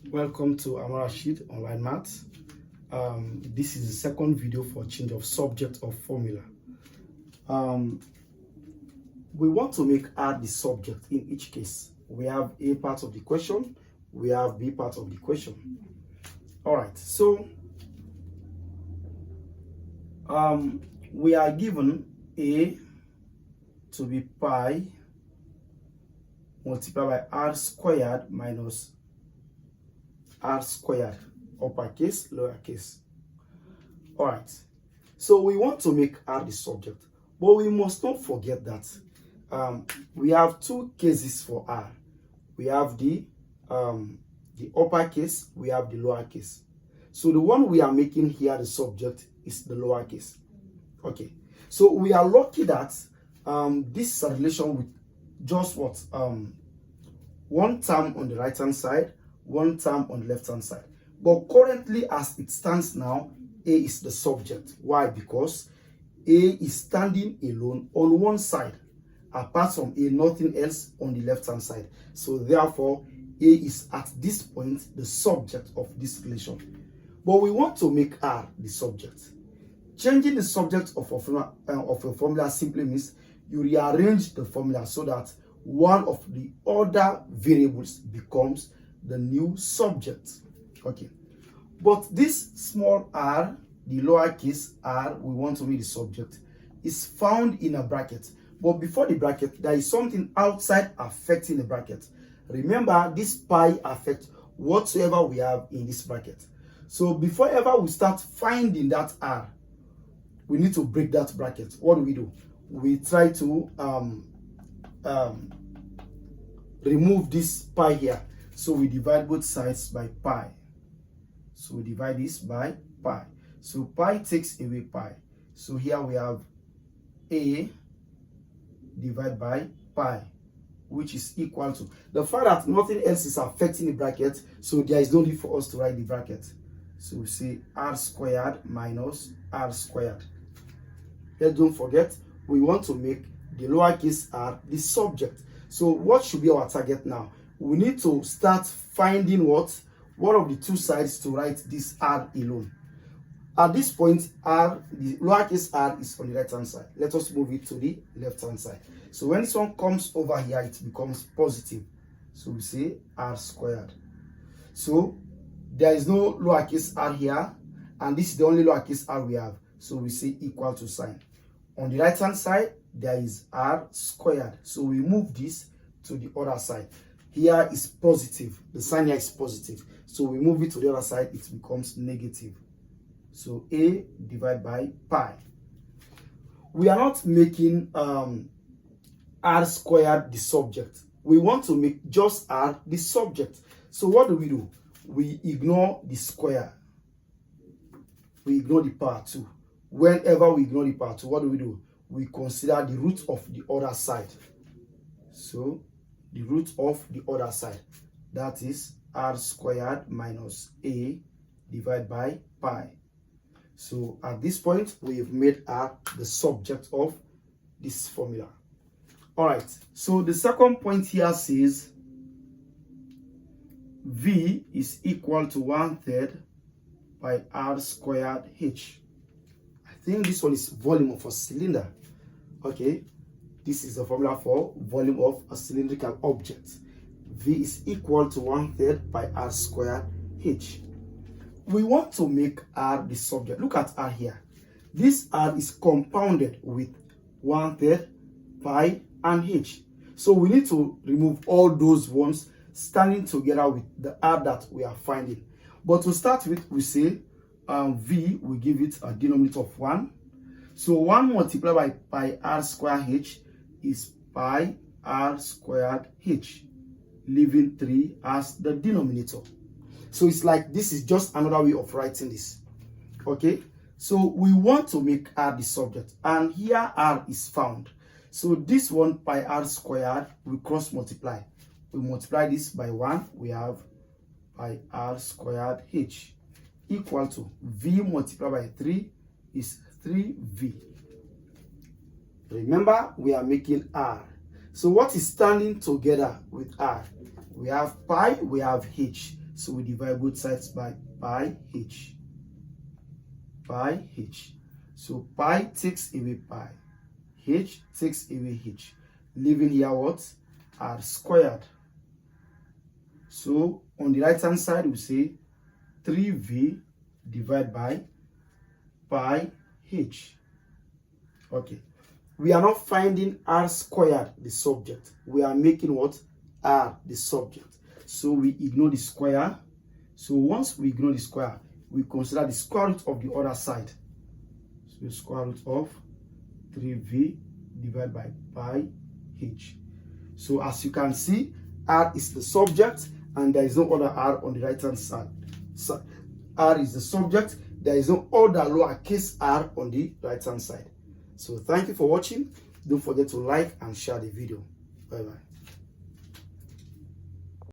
Welcome to Amara Sheet Online Maths. This is the second video for change of subject of formula. We want to make R the subject in each case. We have A part of the question, we have B part of the question. All right, so we are given A to be pi multiplied by R squared minus R squared, uppercase, lowercase. All right, so we want to make R the subject, but we must not forget that we have two cases for R. We have the uppercase, we have the lowercase. So the one we are making here the subject is the lowercase. Okay, so we are lucky that this is a relation with just what one term on the right hand side, one term on the left hand side. But currently, as it stands now, A is the subject. Why? Because A is standing alone on one side. Apart from A, nothing else on the left hand side. So therefore, A is at this point the subject of this relation. But we want to make R the subject. Changing the subject of a formula simply means you rearrange the formula so that one of the other variables becomes the new subject. Okay, but this small r, the lowercase r we want to be the subject, is found in a bracket. But before the bracket, there is something outside affecting the bracket. Remember, this pi affects whatsoever we have in this bracket. So before ever we start finding that r, we need to break that bracket. What do? We try to remove this pi here. So we divide both sides by pi. So we divide this by pi. So pi takes away pi. So here we have A divided by pi, which is equal to the fact that nothing else is affecting the bracket. So there is no need for us to write the bracket. So we say r squared minus r squared. Let's don't forget, we want to make the lowercase r the subject. So what should be our target now? We need to start finding one of the two sides to write this r alone. At this point, r, the lowercase r, is on the right hand side. Let us move it to the left hand side. So when this one comes over here, it becomes positive. So we say r squared. So there is no lowercase r here, and this is the only lowercase r we have. So we say equal to sign. On the right hand side, there is r squared. So we move this to the other side. Here is positive. The sign here is positive. So we move it to the other side, it becomes negative. So A divided by pi. We are not making r squared the subject. We want to make just r the subject. So what do? We ignore the square. We ignore the power 2. Whenever we ignore the power 2, what do? We consider the root of the other side. So the root of the other side, that is r squared minus A divided by pi. So at this point, we have made r the subject of this formula. All right, so the second point here says V is equal to 1/3 by r squared h. I think this one is volume of a cylinder. Okay, this is the formula for volume of a cylindrical object. V is equal to 1/3 by r squared h. We want to make r the subject. Look at r here. This r is compounded with 1/3, pi, and h. So we need to remove all those ones standing together with the r that we are finding. But to start with, we say v, we give it a denominator of 1. So 1 multiplied by r squared h is pi r squared h, leaving 3 as the denominator. So it's like this is just another way of writing this. Okay, so we want to make r the subject, and here r is found. So this one, pi r squared, we cross multiply. We multiply this by 1, we have pi r squared h equal to v multiplied by 3 is 3v. Remember, we are making r. So what is standing together with r? We have pi, we have h. So we divide both sides by pi h. Pi h. So pi takes away pi. H takes away h. Leaving here what? R squared. So on the right hand side, we say 3v divided by pi h. Okay. We are not finding r squared, the subject. We are making what? R, the subject. So we ignore the square. So once we ignore the square, we consider the square root of the other side. So square root of 3v divided by pi h. So as you can see, r is the subject and there is no other r on the right hand side. So r is the subject. There is no other lowercase r on the right hand side. So thank you for watching. Don't forget to like and share the video. Bye bye.